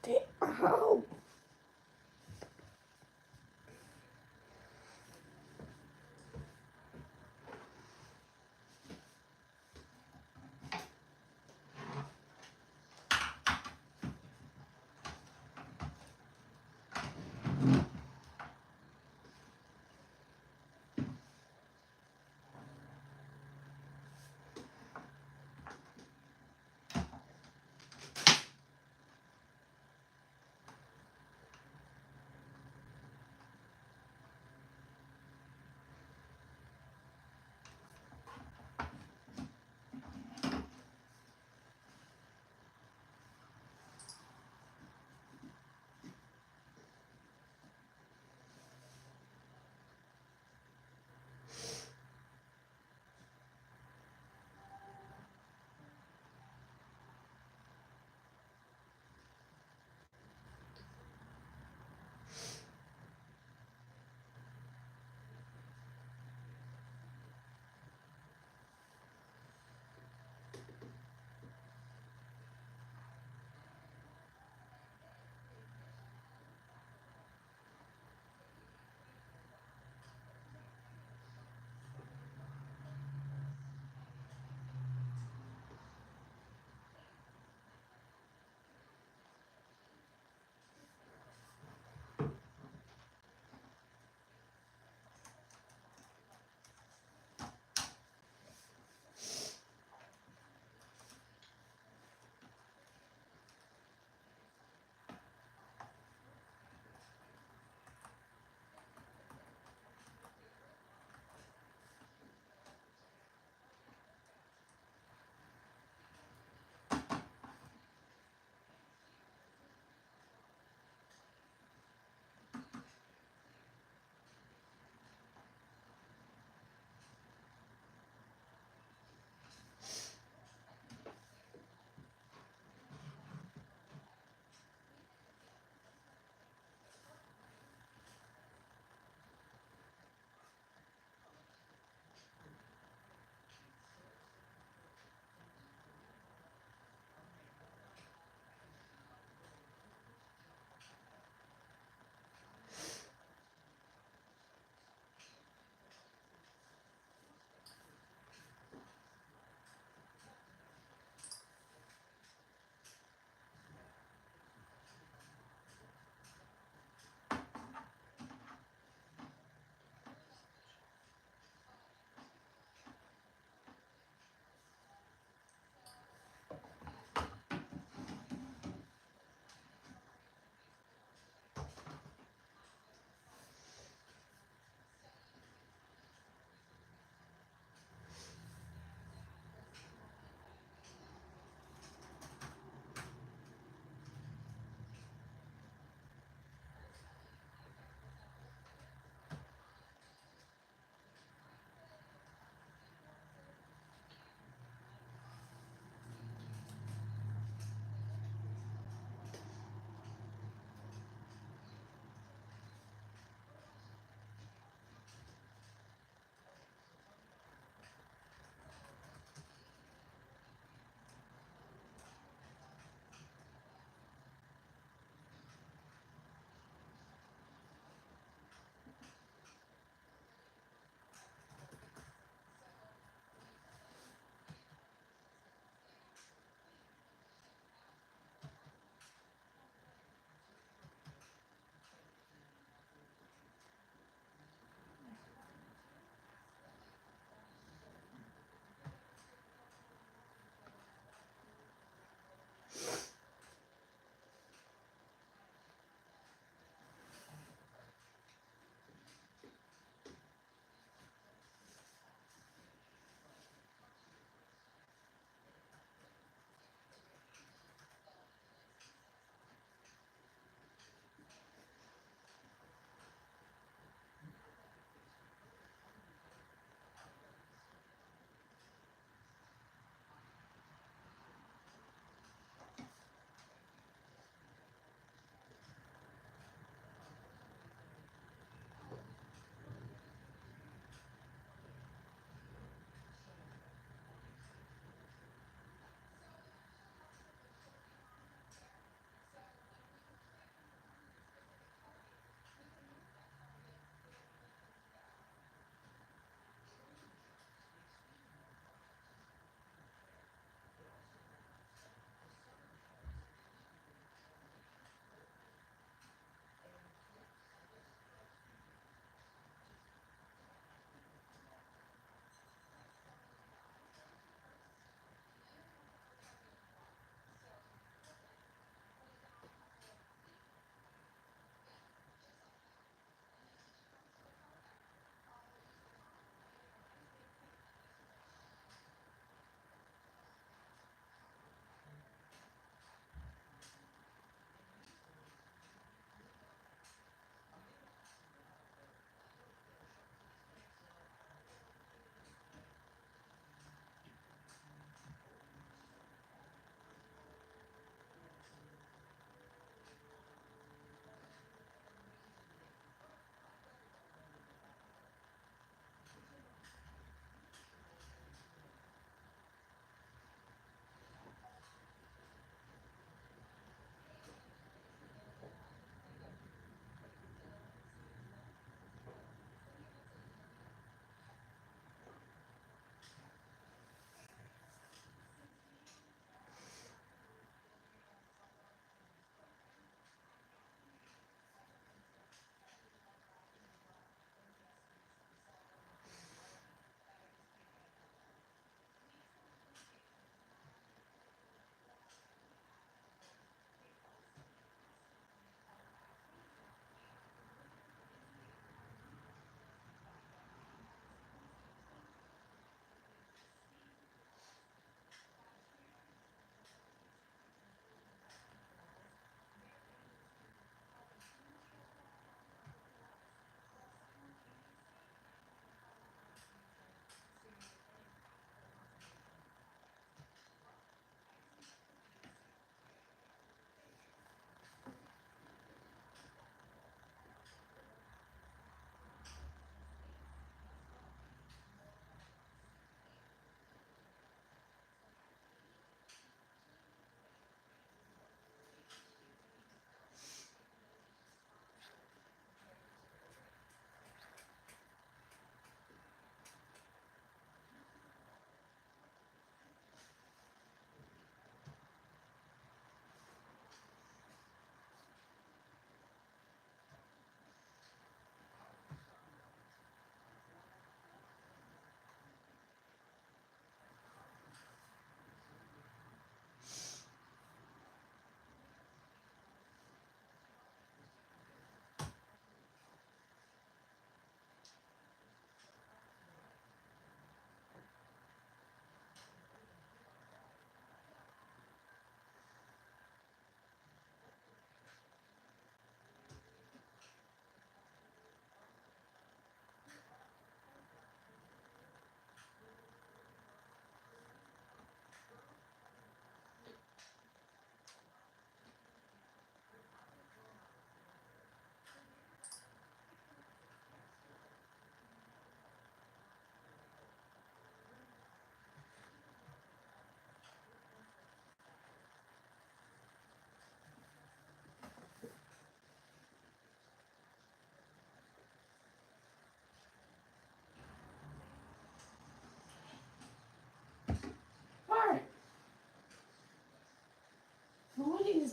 Ow.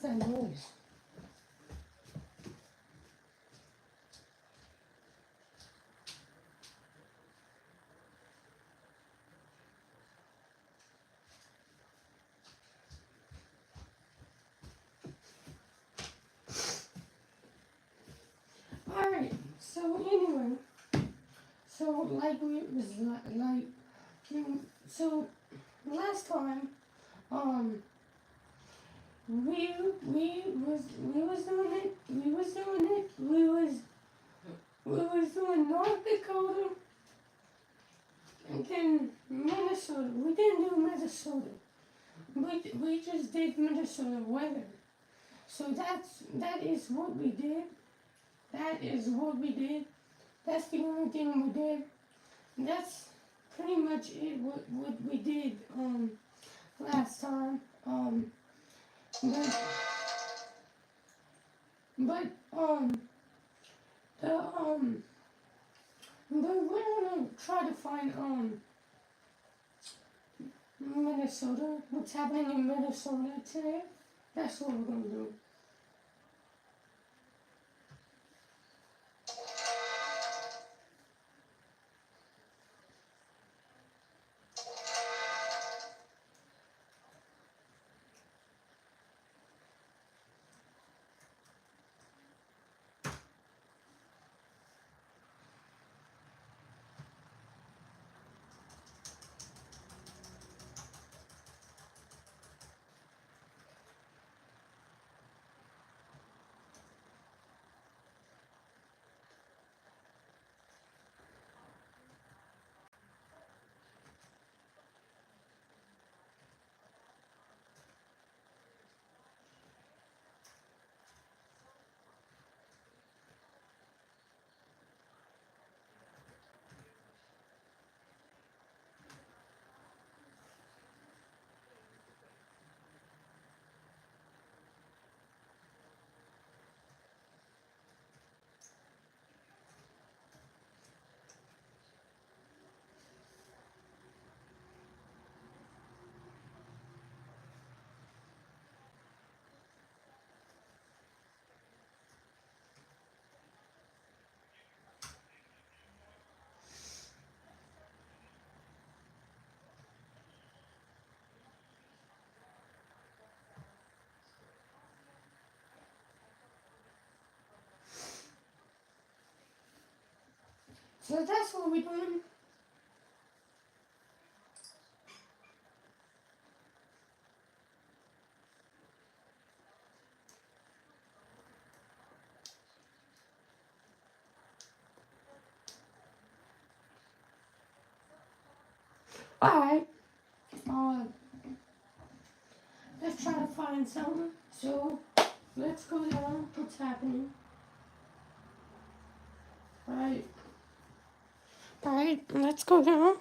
was that noise? Alright, so anyway, so like we was so last time, um, we was doing it, we was doing North Dakota and then Minnesota. We didn't do Minnesota. We just did Minnesota weather. So that is what we did. That is what we did. That's the only thing we did. That's pretty much it. What we did last time. But but the but we're gonna try to find Minnesota. What's happening in Minnesota today? That's what we're gonna do. So that's what we're doing. Alright. Uh, let's try to find something. So let's go down. What's happening? Alright. Alright, let's go down.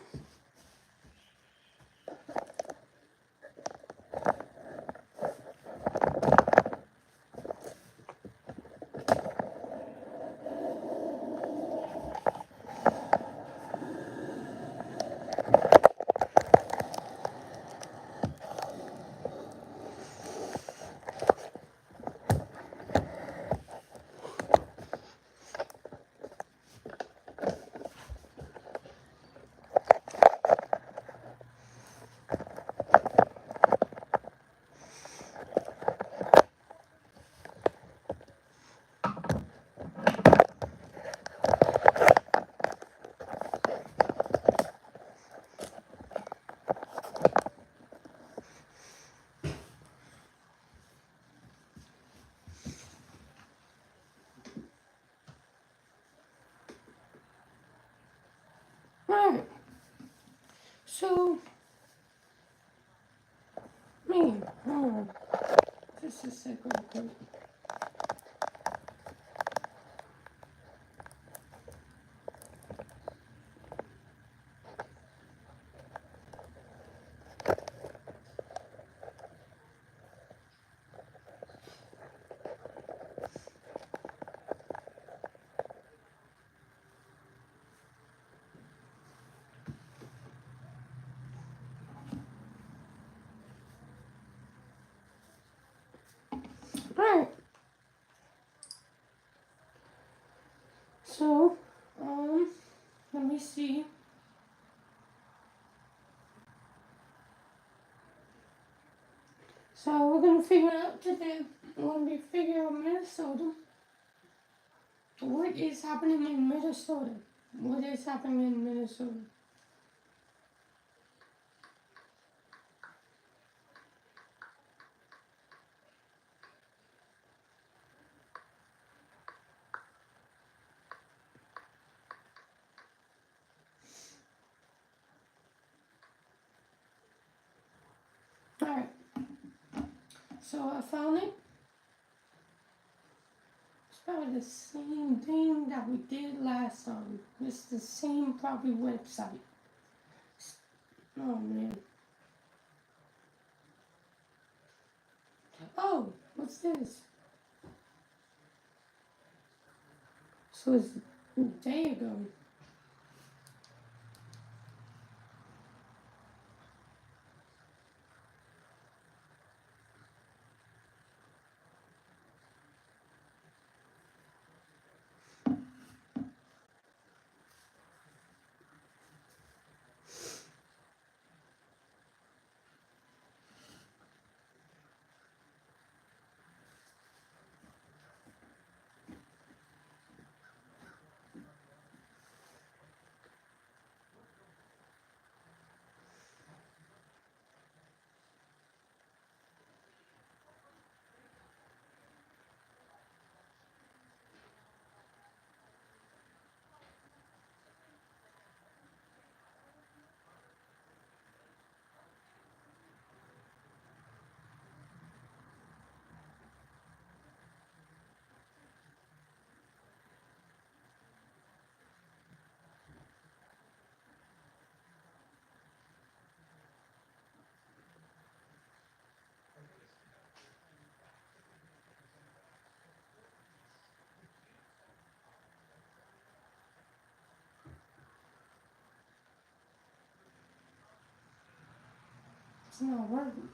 Alright. So, man, hold on. Just a second. So we're going to figure out today, we're going to be figuring out Minnesota. What is happening in Minnesota? What is happening in Minnesota? Alright, so I found it. It's probably the same thing that we did last time. It's the same probably website. Oh man. Oh, what's this? So it's a day ago. It's not working.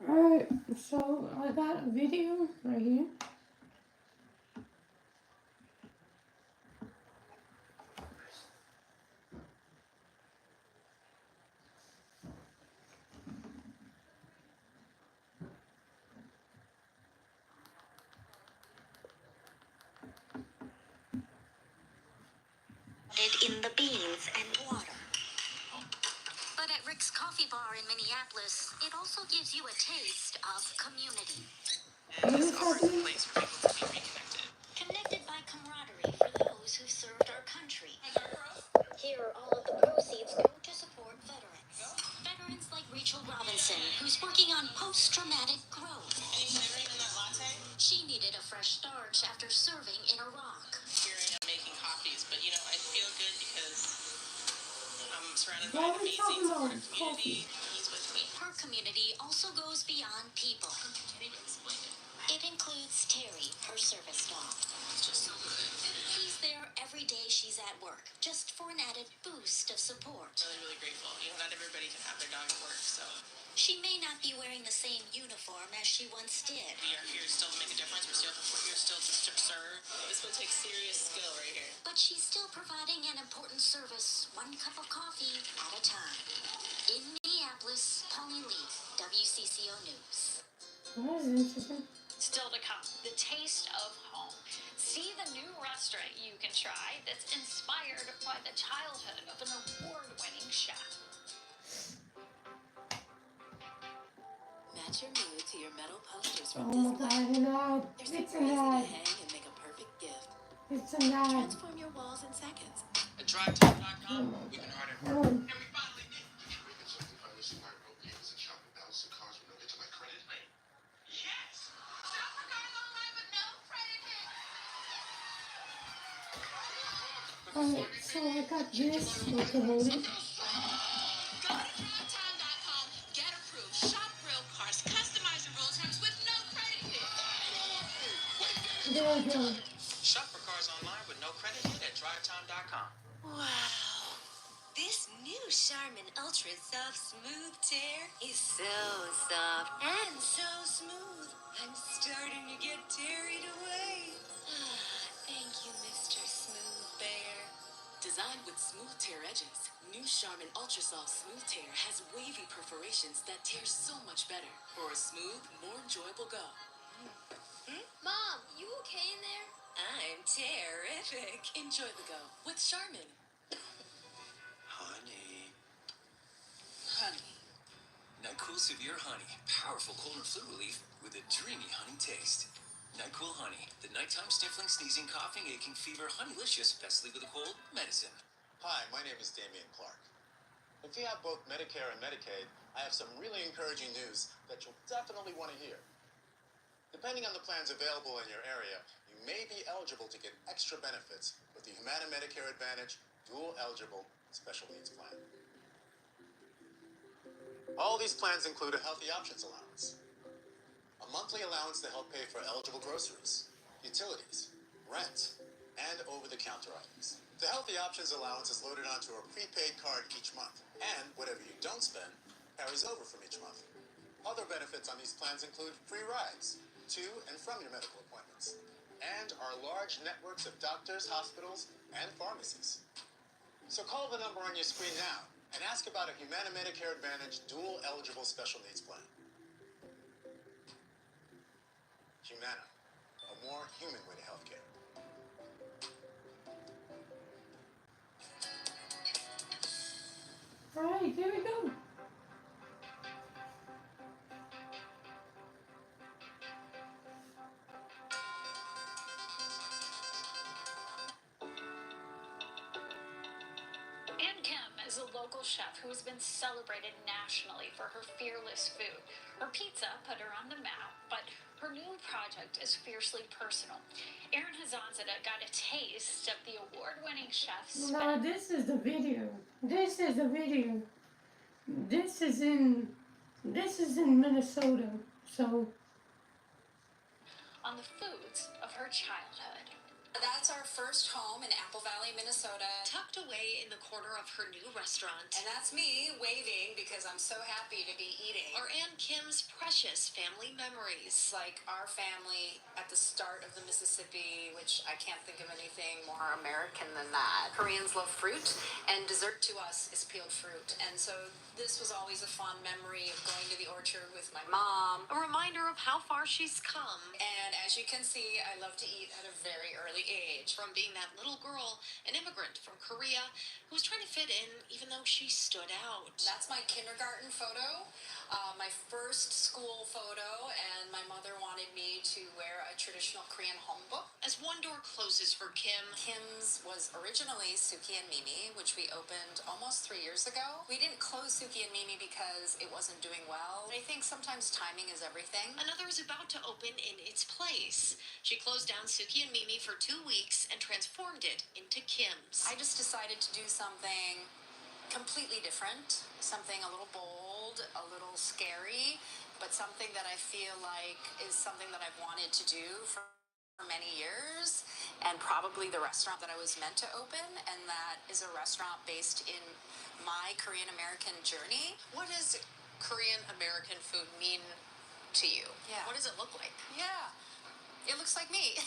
Alright, so I got a video right here. In the beans and water. But at Rick's Coffee Bar in Minneapolis, it also gives you a taste of community. What is happening? Place for people to be reconnected. Connected by camaraderie for those who served our country. Here, all of the proceeds go to support veterans. Veterans like Rachel Robinson, who's working on post-traumatic growth. Any flavoring in that latte? She needed a fresh start after serving in Iraq. Hearing I'm making coffees, but I feel good because I'm surrounded Why by are we an talking amazing about supportive community. coffee? He's with me. Her community also goes beyond people. Can you explain it? It includes Terry, her service dog. It's just so good. He's there every day she's at work, just for an added boost of support. Really, really grateful. You know, not everybody can have their dog at work, so She may not be wearing the same uniform as she once did, we are here still to make a difference. We're here still to serve. This will take serious skill right here. but she's still providing an important service, one cup of coffee at a time. In Minneapolis, Polly Lee, WCCO News. That was interesting. Still to come, the taste of home. See the new restaurant you can try that's inspired by the childhood of an award-winning chef. Match your mood to your metal posters Oh from my Disney. god, an ad. They're so It's easy an to ad. hang and make a perfect gift. It's an ad. Transform your walls in seconds. At drivetime.com, we've been hard at work. Oh, And we finally did. Yes! Shop for cars online with no credit hit. alright, so I got this. We can hold it. Go to drivetime.com, get approved, shop real cars, customize your road terms with no credit hit. There we go. Shop for cars online with no credit hit at drivetime.com. Wow. This new Charmin Ultra Soft Smooth Tear is so soft and so smooth. I'm starting to get carried away. Thank you, Mr. Smooth Bear. Designed with smooth tear edges, new Charmin Ultra Soft Smooth Tear has wavy perforations that tear so much better for a smooth, more enjoyable go. Mom, you okay in there? I'm terrific. Enjoy the go with Charmin. Honey. Honey. NyQuil Severe Honey. Powerful cold and flu relief with a dreamy honey taste. NyQuil Honey. The nighttime sniffling, sneezing, coughing, aching, fever, honeylicious, best sleep with a cold medicine. Hi, my name is Damian Clark. If you have both Medicare and Medicaid, I have some really encouraging news that you'll definitely want to hear. Depending on the plans available in your area, you may be eligible to get extra benefits with the Humana Medicare Advantage Dual Eligible Special Needs Plan. All these plans include a Healthy Options allowance, a monthly allowance to help pay for eligible groceries, utilities, rent, and over-the-counter items. The Healthy Options allowance is loaded onto a prepaid card each month, and whatever you don't spend carries over from each month. Other benefits on these plans include free rides to and from your medical appointments, and our large networks of doctors, hospitals, and pharmacies. So call the number on your screen now and ask about a Humana Medicare Advantage Dual Eligible Special Needs Plan. Humana, a more human way to healthcare. Alright, here we go. Ann Kim is a local chef who has been celebrated nationally for her fearless food. Her pizza put her on the map, but her new project is fiercely personal. Erin Hazanzadeh got a taste of the award-winning chef's Now this is the video. This is the video. This is in Minnesota. So on the foods of her childhood. That's our first home in Apple Valley, Minnesota. Tucked away in the corner of her new restaurant And that's me waving because I'm so happy to be eating. are Ann Kim's precious family memories. It's like our family at the start of the Mississippi, which I can't think of anything more American than that. Koreans love fruit, and dessert to us is peeled fruit. And so this was always a fond memory of going to the orchard with my mom. A reminder of how far she's come. And as you can see, I love to eat at a very early age. From being that little girl, an immigrant from Korea, who was trying to fit in even though she stood out. That's my kindergarten photo, my first school photo, and my mother wanted me to wear a traditional Korean homebook. As one door closes for Kim, Kim's was originally Suki and Mimi, which we opened almost 3 years ago. We didn't close Suki and Mimi because it wasn't doing well. I think sometimes timing is everything. another is about to open in its place. She closed down Suki and Mimi for 2 weeks and transformed it into Kim's. I just decided to do something completely different, something a little bold, a little scary, but something that I feel like is something that I've wanted to do for for many years, and probably the restaurant that I was meant to open, and that is a restaurant based in my Korean American journey. What does Korean American food mean to you? Yeah. What does it look like? Yeah, it looks like me.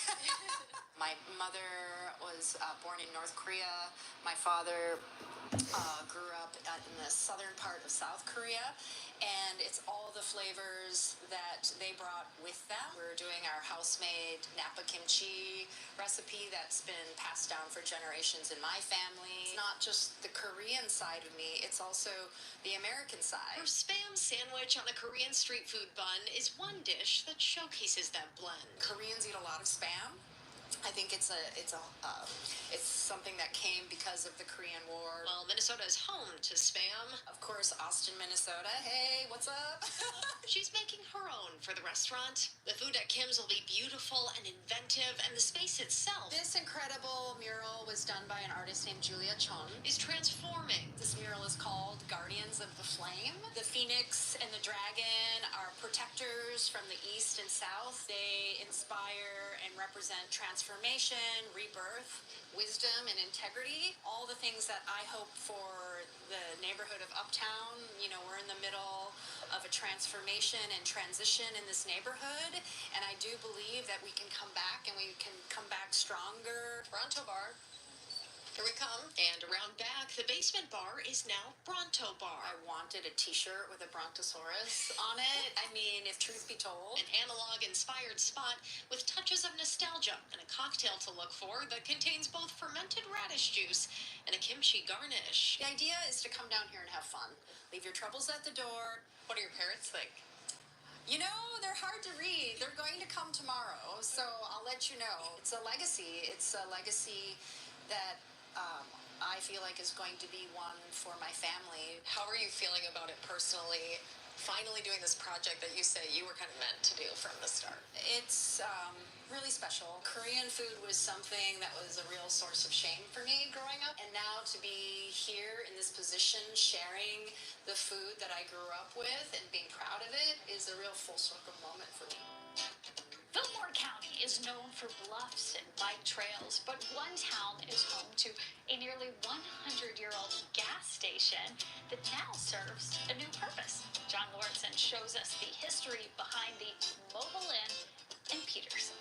My mother was born in North Korea. My father grew up in the southern part of South Korea, and it's all the flavors that they brought with them. We're doing our house-made Napa kimchi recipe that's been passed down for generations in my family. It's not just the Korean side of me, it's also the American side. Her Spam sandwich on a Korean street food bun is one dish that showcases that blend. Koreans eat a lot of Spam. I think it's something that came because of the Korean War. Well, Minnesota is home to Spam. Of course, Austin, Minnesota. Hey, what's up? She's making her own for the restaurant. The food at Kim's will be beautiful and inventive, and the space itself This incredible mural was done by an artist named Julia Chung. is transforming. This mural is called Guardians of the Flame. The phoenix and the dragon are protectors from the east and south. They inspire and represent transformation, rebirth, wisdom, and integrity. All the things that I hope for the neighborhood of Uptown. You know, we're in the middle of a transformation and transition in this neighborhood, and I do believe that we can come back, and we can come back stronger. Bronto Bar. Here we come. And around back, the basement bar is now Bronto Bar. I wanted a t-shirt with a brontosaurus on it. I mean, if truth be told. An analog-inspired spot with touches of nostalgia and a cocktail to look for that contains both fermented radish juice and a kimchi garnish. The idea is to come down here and have fun. Leave your troubles at the door. What do your parents think? You know, they're hard to read. They're going to come tomorrow, so I'll let you know. It's a legacy. It's a legacy that I feel like is going to be one for my family. How are you feeling about it personally? Finally doing this project that you say you were kind of meant to do from the start. It's really special. Korean food was something that was a real source of shame for me growing up. And now to be here in this position, sharing the food that I grew up with and being proud of it is a real full circle moment for me. Fillmore County is known for bluffs and bike trails, but one town is home to a nearly 100-year-old gas station that now serves a new purpose. John Lawrenson shows us the history behind the Mobile Inn in Peterson.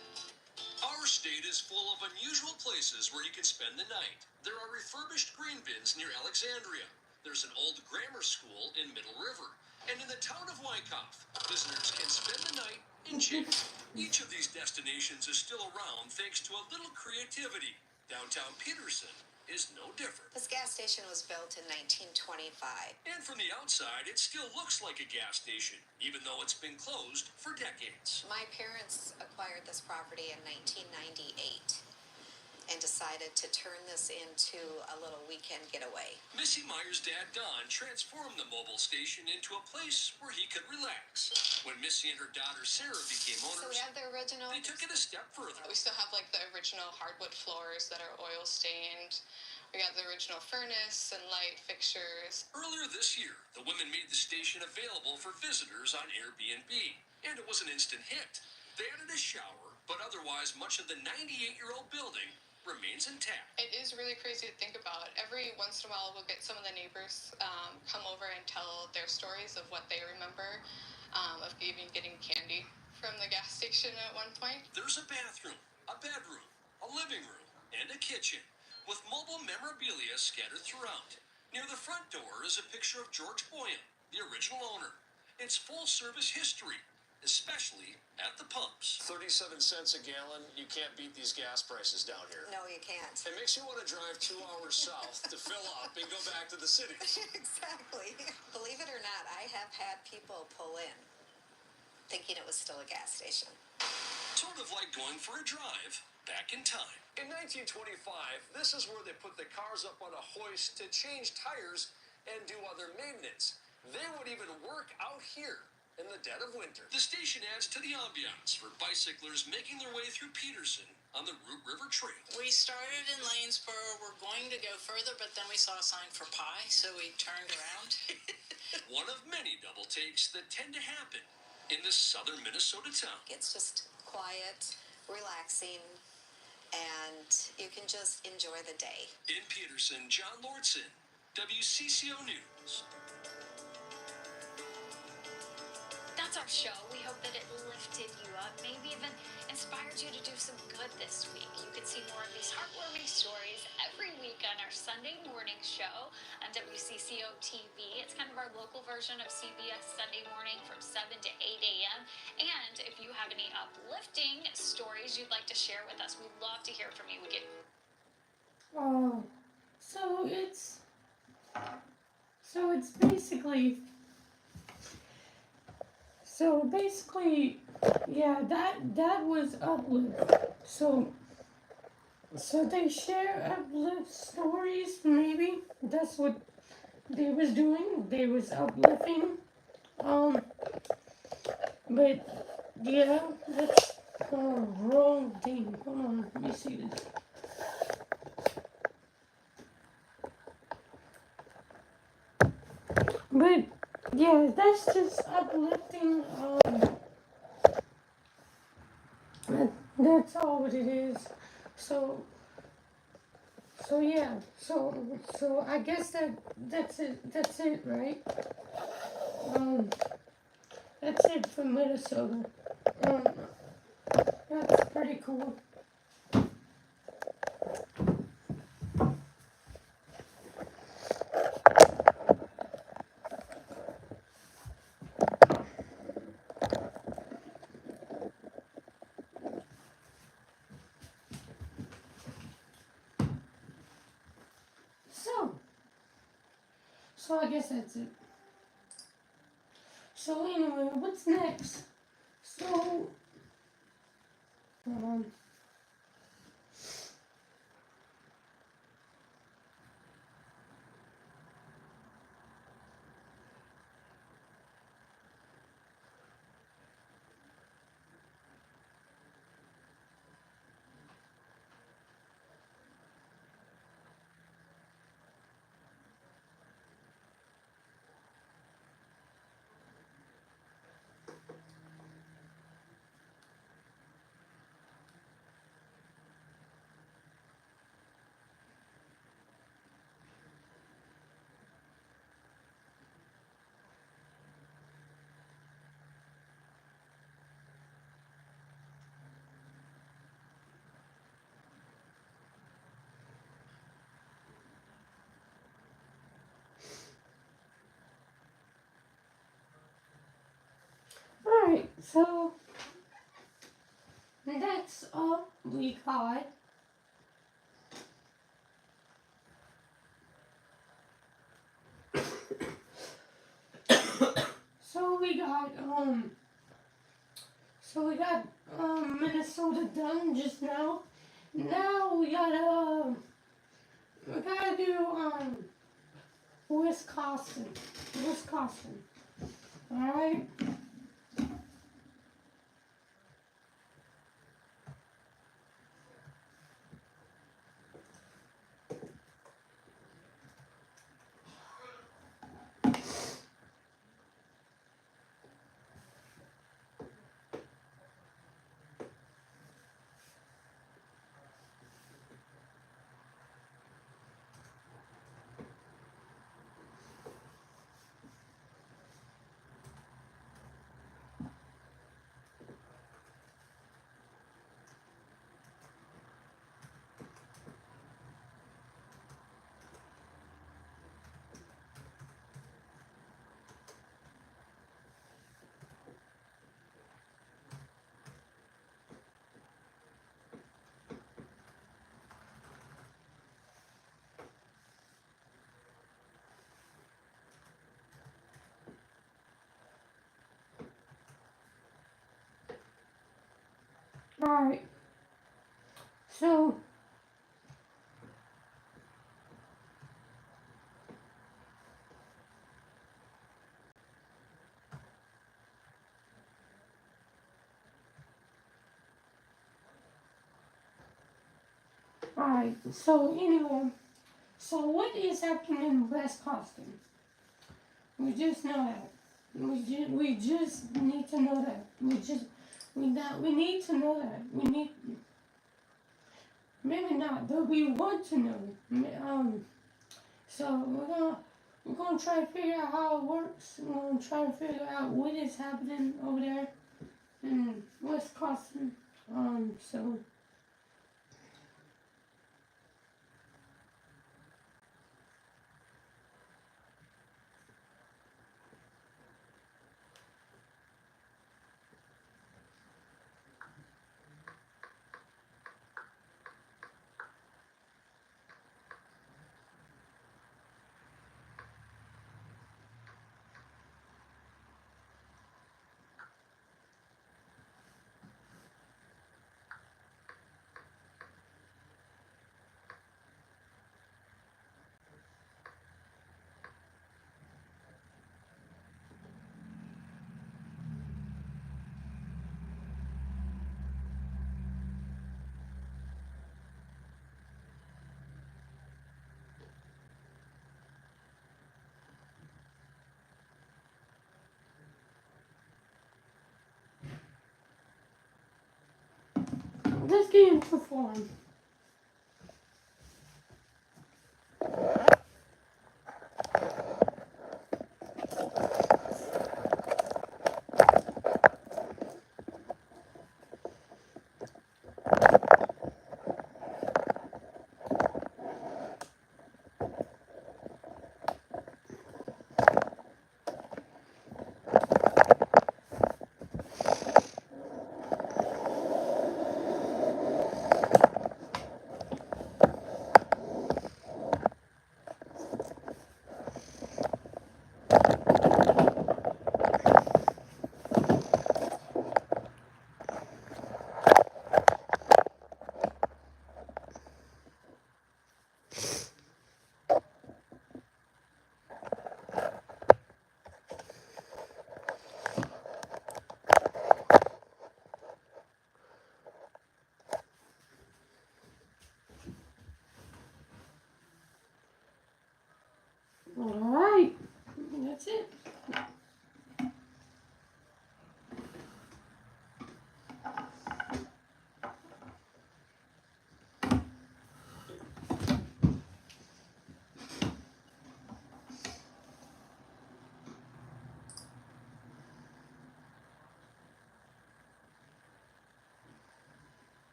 Our state is full of unusual places where you can spend the night. There are refurbished grain bins near Alexandria. There's an old grammar school in Middle River. And in the town of Wyckoff, visitors can spend the night in jail. Each of these destinations is still around thanks to a little creativity. Downtown Peterson is no different. This gas station was built in 1925. And from the outside, it still looks like a gas station, even though it's been closed for decades. My parents acquired this property in 1998 and decided to turn this into a little weekend getaway. Missy Meyer's dad, Don, transformed the mobile station into a place where he could relax. When Missy and her daughter, Sarah, became So owners, we have the original. they took it a step further. We still have like the original hardwood floors that are oil stained. We got the original furnace and light fixtures. Earlier this year, the women made the station available for visitors on Airbnb, and it was an instant hit. They added a shower, but otherwise much of the 98-year-old building remains intact. It is really crazy to think about. Every once in a while, we'll get some of the neighbors come over and tell their stories of what they remember, of even getting candy from the gas station at one point. There's a bathroom, a bedroom, a living room, and a kitchen, with mobile memorabilia scattered throughout. Near the front door is a picture of George Boyan, the original owner. It's full-service history, especially at the pumps. 37 cents a gallon. You can't beat these gas prices down here. No, you can't. It makes you want to drive 2 hours south to fill up and go back to the cities. Exactly. Believe it or not, I have had people pull in thinking it was still a gas station. Sort of like going for a drive back in time. In 1925, this is where they put the cars up on a hoist to change tires and do other maintenance. They would even work out here in the dead of winter. The station adds to the ambiance for bicyclers making their way through Peterson on the Root River Trail. We started in Lanesboro. We're going to go further, but then we saw a sign for pie, so we turned around. One of many double takes that tend to happen in this southern Minnesota town. It's just quiet, relaxing, and you can just enjoy the day. In Peterson, John Lordson, WCCO News. That's our show. We hope that it lifted you up, maybe even inspired you to do some good this week. You can see more of these heartwarming stories every week on our Sunday morning show on WCCO TV. It's kind of our local version of CBS Sunday Morning from 7 to 8 a.m. And if you have any uplifting stories you'd like to share with us, we'd love to hear from you. We get so basically, yeah, that was uplift. So they share uplift stories, maybe that's what they was doing. They was uplifting. But yeah, that's wrong thing. Hold on, let me see this. But yeah, that's just uplifting. That's all what it is. So yeah. So I guess that's it. That's it, right? That's it for Minnesota. That's pretty cool. So I guess that's it. So anyway, what's next? So, alright, so that's all we got. So we got Minnesota done just now. Now we gotta do Wisconsin. Alright? Alright. So alright, so anyway, so what is happening in Wisconsin? We just know that. We just need to know that. We need to know that. We need, maybe not, but we want to know. So we're gonna try to figure out how it works. We're gonna try to figure out what is happening over there in Wisconsin. So let's get into form. Alright, that's it.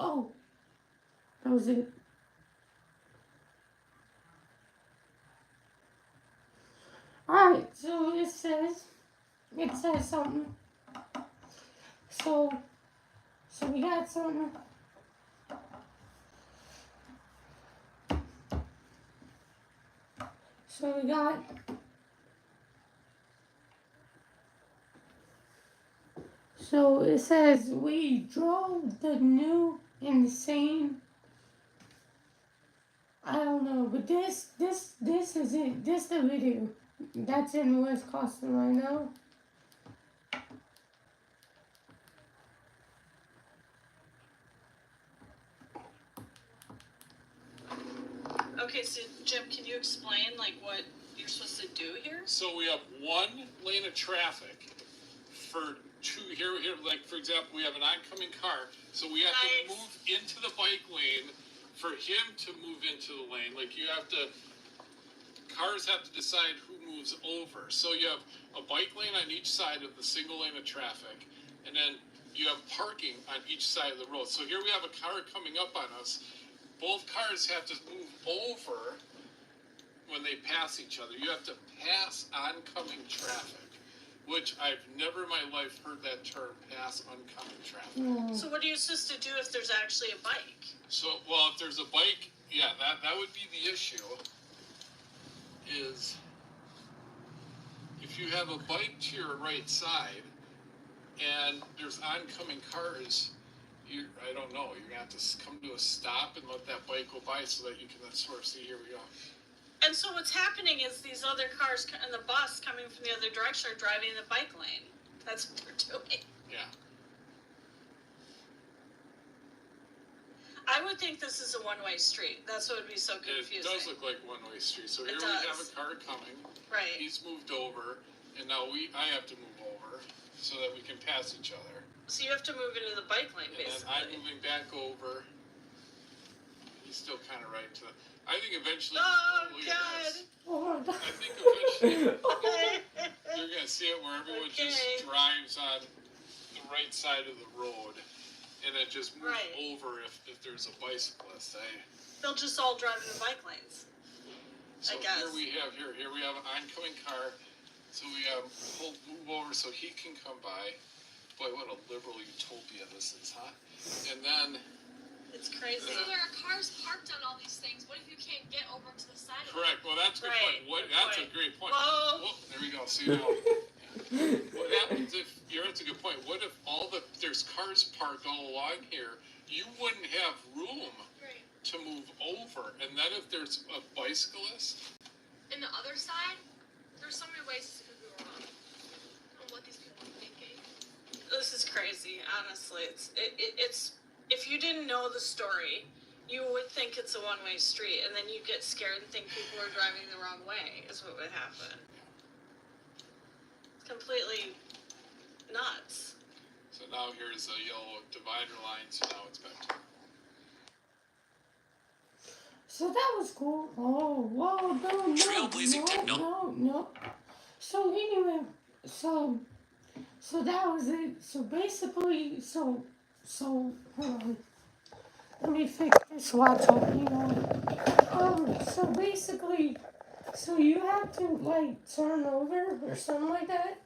Oh, that was it. Alright, so it says something. So we got something. So we got, so it says we drove the new insane. I don't know, but this is it. This the video that's in Wisconsin right now. Okay, so Jim, can you explain like what you're supposed to do here? So we have one lane of traffic for two here. Like for example, we have an oncoming car, so we have to move into the bike lane for him to move into the lane. Like cars have to decide who moves over. So you have a bike lane on each side of the single lane of traffic, and then you have parking on each side of the road. So here we have a car coming up on us. Both cars have to move over when they pass each other. You have to pass oncoming traffic, which I've never in my life heard that term, pass oncoming traffic. So what are you supposed to do if there's actually a bike? So, well, if there's a bike, yeah, that would be the issue, is if you have a bike to your right side and there's oncoming cars, I don't know, you're going to have to come to a stop and let that bike go by so that you can then sort of see, here we go. And so what's happening is these other cars and the bus coming from the other direction are driving the bike lane. That's what they're doing. Yeah. I would think this is a one-way street. That's what would be so confusing. It does look like one-way street. So here we have a car coming. Right. He's moved over, and now I have to move over so that we can pass each other. So you have to move into the bike lane, basically. And then I'm moving back over. He's still kind of right to the... I think eventually... Oh, God. I think eventually you're going to see it where everyone just drives on the right side of the road. And it just moves over if there's a bicyclist. They'll just all drive in the bike lanes. So I guess. Here we have an oncoming car. So we move over so he can come by. Boy, what a liberal utopia this is, huh? And then... It's crazy. So there are cars parked on all these things. What if you can't get over to the side of it? Correct. Well, that's a good point. That's a great point. Whoa. There we go. See now. What happens if that's a good point? What if there's cars parked all along here? You wouldn't have room to move over. And then if there's a bicyclist, In the other side, there's so many ways this could go wrong. I don't know what these people are thinking. This is crazy, honestly. It's if you didn't know the story, you would think it's a one-way street, and then you get scared and think people are driving the wrong way, is what would happen. It's completely nuts. So now here's a yellow divider line, so now it's back to... So that was cool. Oh, whoa, no. So anyway, so that was it. So basically, so hold on. Let me fix this watch up, so basically, so you have to like turn over or something like that.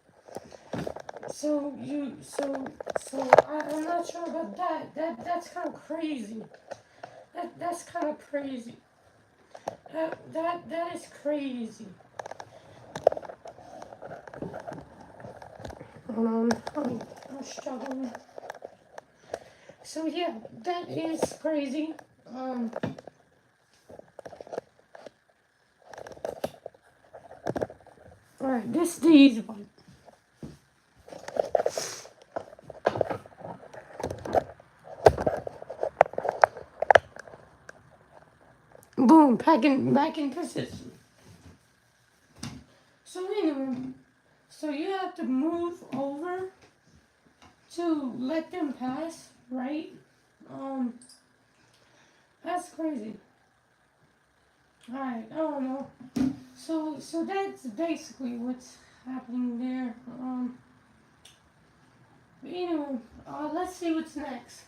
I'm not sure about that. That's kind of crazy. That's kind of crazy. That is crazy. Hold on, I'm struggling. So yeah, that is crazy. Alright, this is the easy one. Boom, back in position. So anyway, so you have to move over to let them pass, right? That's crazy. Alright, I don't know. So that's basically what's happening there. But anyway, let's see what's next.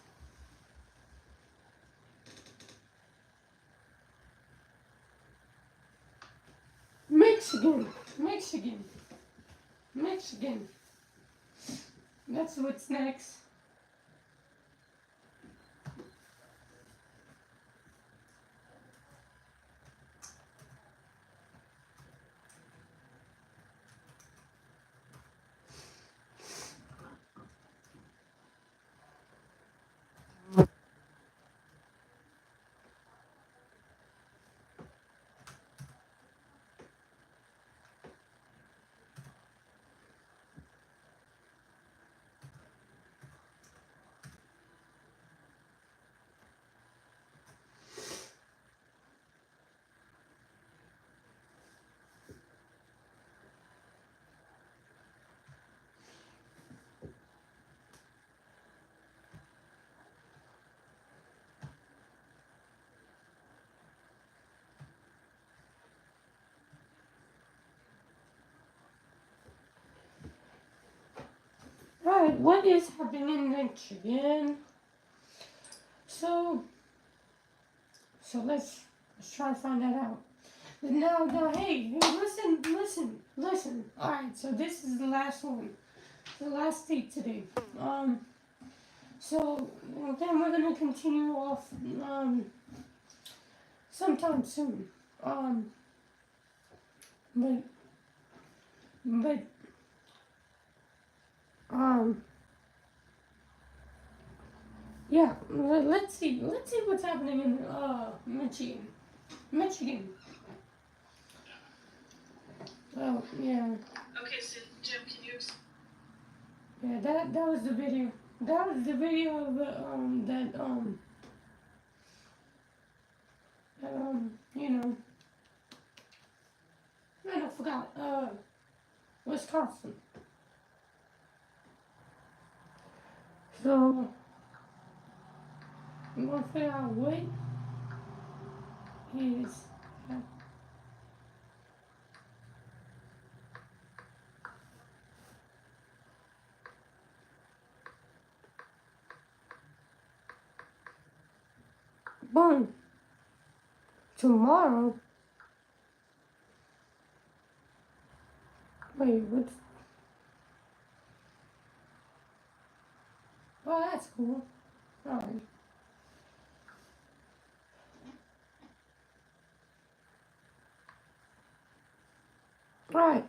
Michigan. That's what's next. Right, what is happening in Michigan? So let's try to find that out. But now, hey, listen. Alright, so this is the last one. The last state today. So then we're gonna continue off sometime soon. But yeah, let's see what's happening in Michigan. Oh, yeah. Okay, so Jim, can you... Yeah, that was the video. That was the video of you know, man, I forgot, Wisconsin. So, I'm gonna figure out what is, boom, tomorrow, wait, what's, oh, that's cool, alright. Right,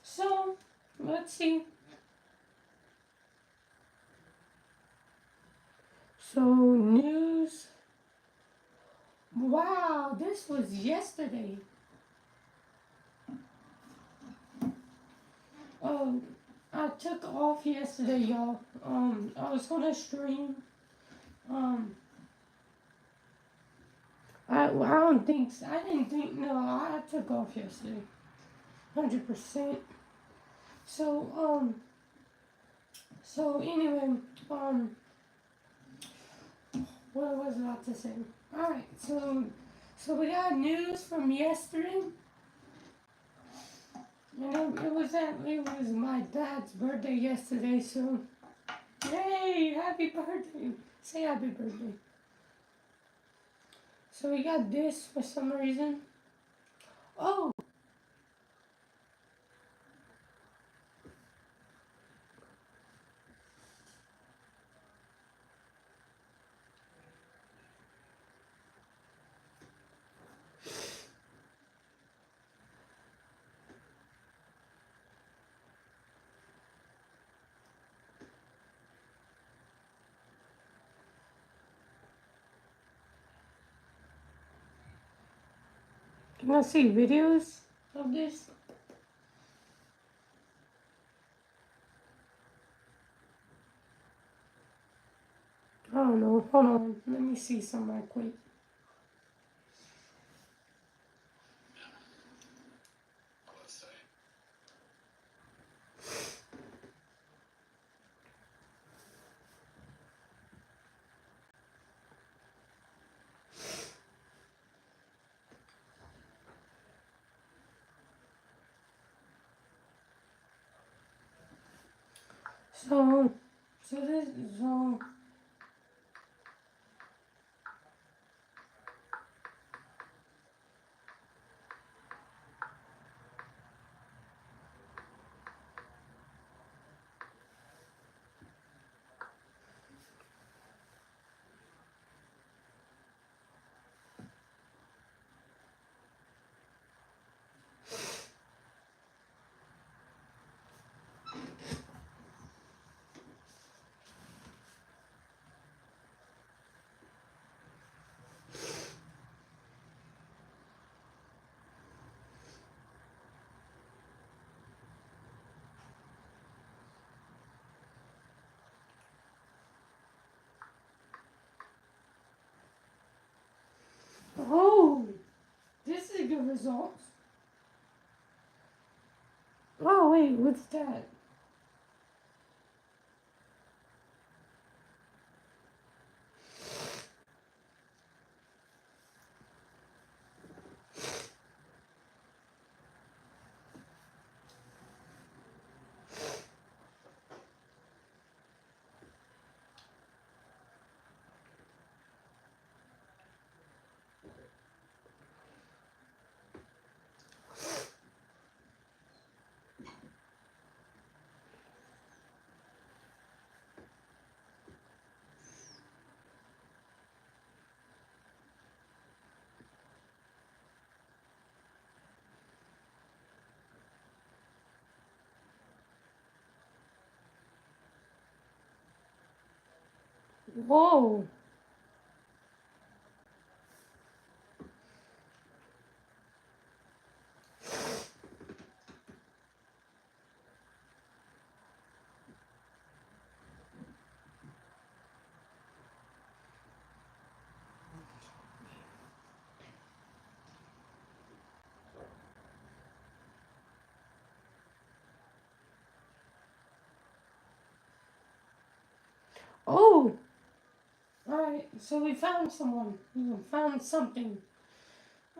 so, let's see. So, news, wow, this was yesterday. Um, I took off yesterday, y'all. I was gonna stream. Um, I don't think so. I didn't think. No, I took off yesterday, 100%. So so anyway, what was I about to say? All right, so we got news from yesterday. And it was my dad's birthday yesterday. So, yay, happy birthday! Say happy birthday. So we got this for some reason. Oh, can I see videos of this? I don't know. Hold on. Let me see some right quick. Let's say. So this so oh, this is good results. Oh wait, what's that? Whoa. Oh! Alright, so we found someone. We found something.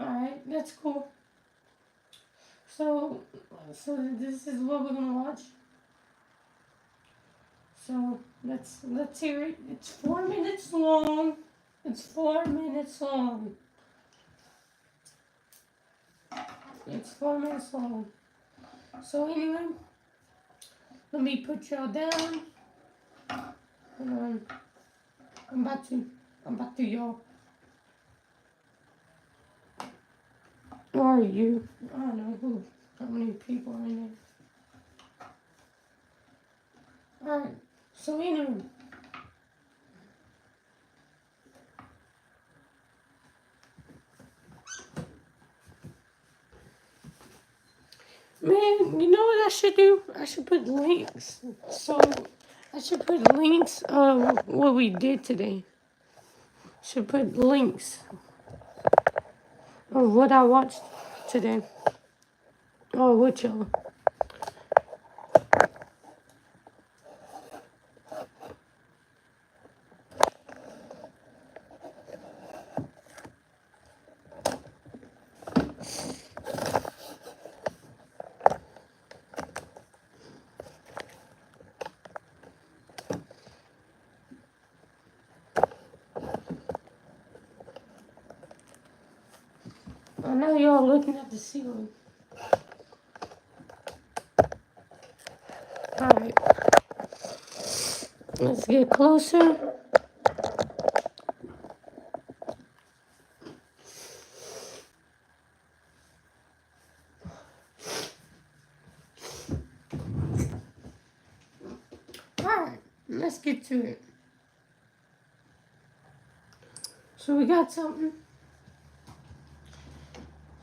Alright, that's cool. So this is what we're gonna watch. So let's hear it. It's 4 minutes long. It's 4 minutes long. It's 4 minutes long. So anyway, let me put y'all down. I'm about to y'all. Who are you? I don't know how many people are in there. Alright, so anyway. Man, you know what I should do? I should put links. So, I should put links of what we did today. Should put links of what I watched today. Oh, what y'all? I know y'all looking at the ceiling. Alright. Let's get closer. Alright, let's get to it. So we got something.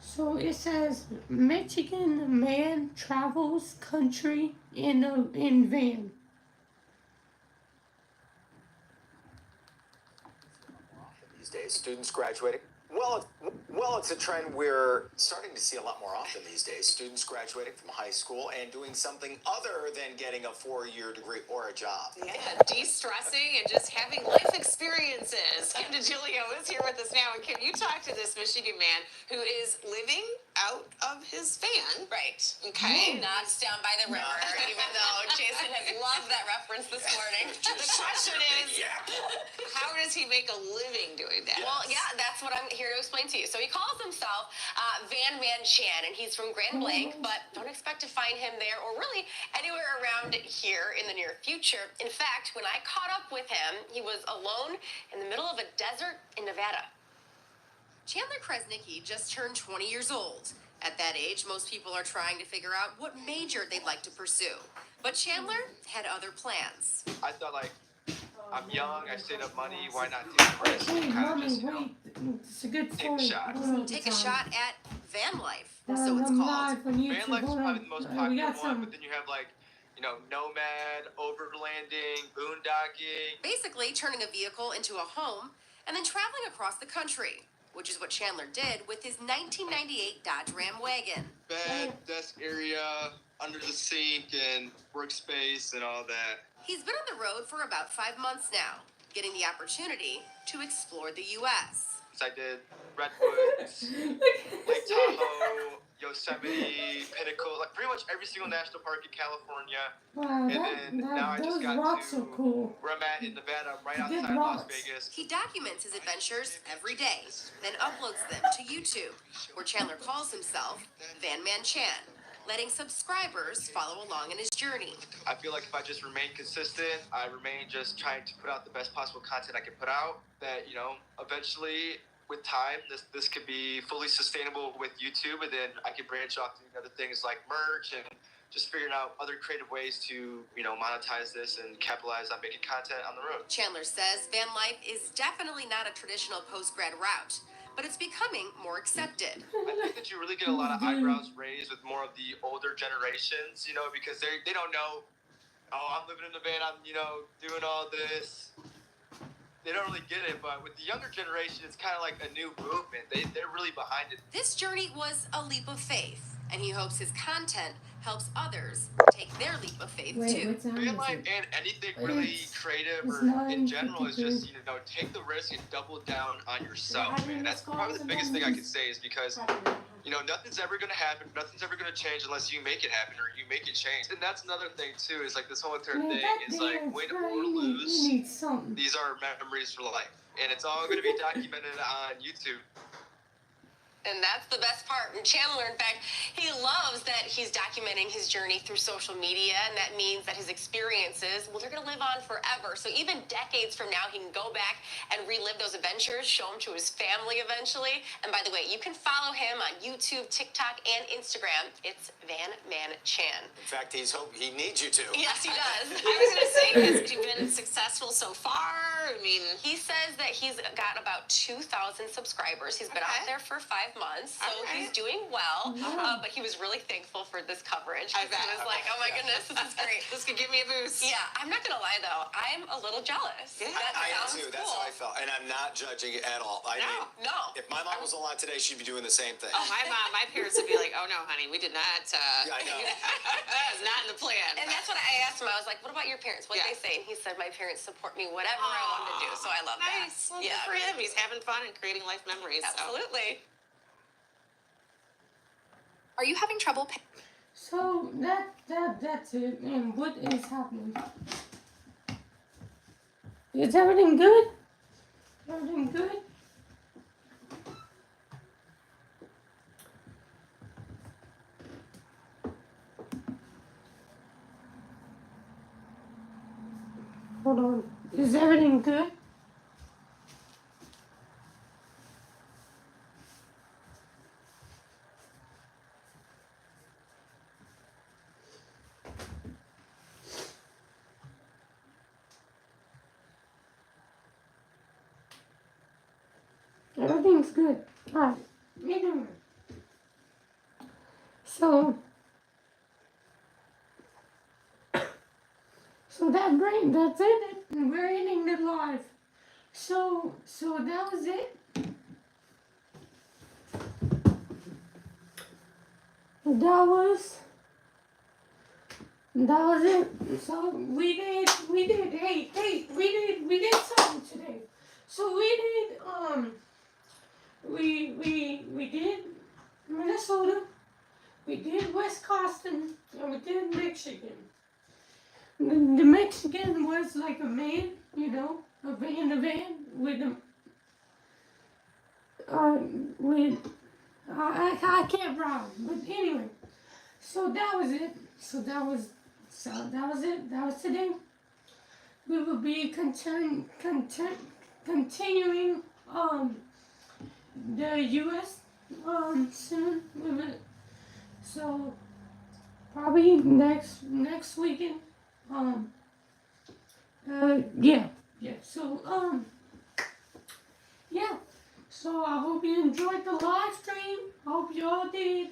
So it says Michigan man travels country in van. These days, students graduating. Well, it's a trend we're starting to see a lot more often these days. Students graduating from high school and doing something other than getting a 4-year degree or a job. Yeah, de-stressing and just having life experiences. Kim DeGilio is here with us now. And Kim, you talk to this Michigan man who is living out of his van. Right. Okay. Not down by the river, even though Jason has loved that reference this morning. The question is, how does he make a living doing that? Well, yeah, that's what I'm here to explain to you. So he calls himself Van Man Chan, and he's from Grand Blanc, but don't expect to find him there or really anywhere around here in the near future. In fact, when I caught up with him, he was alone in the middle of a desert in Nevada. Chandler Kresnicki just turned 20 years old. At that age, most people are trying to figure out what major they'd like to pursue. But Chandler had other plans. I thought, like, I'm young, I saved up money, why not take a risk? Hey, Kind of mommy, just, wait. It's a good take a story. shot. Take a shot at van life, So so it's I'm called. live on YouTube. Van life is Hold probably on. the most We popular got one, some. but then you have, like, you know, nomad, overlanding, boondocking. Basically turning a vehicle into a home and then traveling across the country, which is what Chandler did with his 1998 Dodge Ram wagon. Bed, desk area, under the sink, and workspace, and all that. He's been on the road for about 5 months now, getting the opportunity to explore the U.S. So I did Redwoods, Lake Tahoe, Yosemite, Pinnacle, like pretty much every single national park in California. Wow, And then now I just those got rocks to are cool. where I'm at in Nevada, right Good outside Las rocks. Vegas. He documents his adventures every day, then uploads them to YouTube, where Chandler calls himself Van Man Chan, letting subscribers follow along in his journey. I feel like if I just remain consistent, I remain just trying to put out the best possible content I can put out, that, you know, eventually with time, this could be fully sustainable with YouTube, and then I could branch off to other things like merch and just figuring out other creative ways to, you know, monetize this and capitalize on making content on the road. Chandler says van life is definitely not a traditional post-grad route, but it's becoming more accepted. I think that you really get a lot of eyebrows raised with more of the older generations, you know, because they don't know, oh, I'm living in the van, I'm, you know, doing all this. They don't really get it, but with the younger generation, it's kind of like a new movement. They're really behind it. This journey was a leap of faith, and he hopes his content helps others take their leap of faith too. What time Real is life it? and anything really creative It's or in general is 9:53. just, take the risk and double down on yourself, man. That's probably the biggest thing I could say is because, nothing's ever going to happen. Nothing's ever going to change unless you make it happen or you make it change. And that's another thing, too, is like this whole entire thing is like win or lose, these are memories for life. And it's all going to be documented on YouTube. And that's the best part. And Chandler, in fact, he loves that he's documenting his journey through social media, and that means that his experiences, well, they're going to live on forever. So even decades from now, he can go back and relive those adventures, show them to his family eventually. And by the way, you can follow him on YouTube, TikTok, and Instagram. It's Van Man Chan. In fact, he needs you to. Yes, he does. I was going to say, has he been successful so far? I mean, he says that he's got about 2,000 subscribers. He's been out there for 5 months, so he's doing well. But he was really thankful for this coverage. I bet. He was like, oh my goodness, this is great. This could give me a boost. Yeah, I'm not gonna lie though, I'm a little jealous. Yeah, I am sounds too. That's how I felt. And I'm not judging it at all. I mean, No. if my mom was alive today, she'd be doing the same thing. Oh, my parents would be like, oh no, honey, we did not. Yeah, I know. That is not in the plan. And that's what I asked him. I was like, what about your parents? What they say? And he said, my parents support me whatever I want to do. So I love that. Well, good for him. He's having fun and creating life memories. Absolutely. Are you having trouble So that's it. And what is happening? Is everything good? Everything good? Hold on. Is everything good? Everything's good. Alright. Anyway. So that's it. We're ending it live. So that was it. That was it. So we did something today. So we did Minnesota, we did Wisconsin, and we did Michigan. The Mexican was like a man, a van with I can't rhyme, but anyway. So that was it. That was it. That was today. We will be continuing the U.S. Soon. So probably next weekend. Yeah. So yeah. So I hope you enjoyed the live stream. I hope you all did.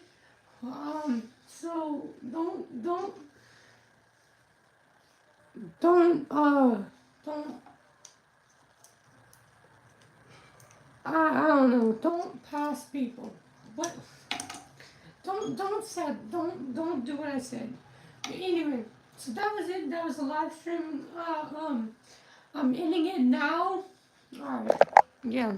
So don't I don't know, don't pass people. What? Don't do what I said. Anyway, so that was it. That was the live stream. I'm ending it now. Alright. Yeah.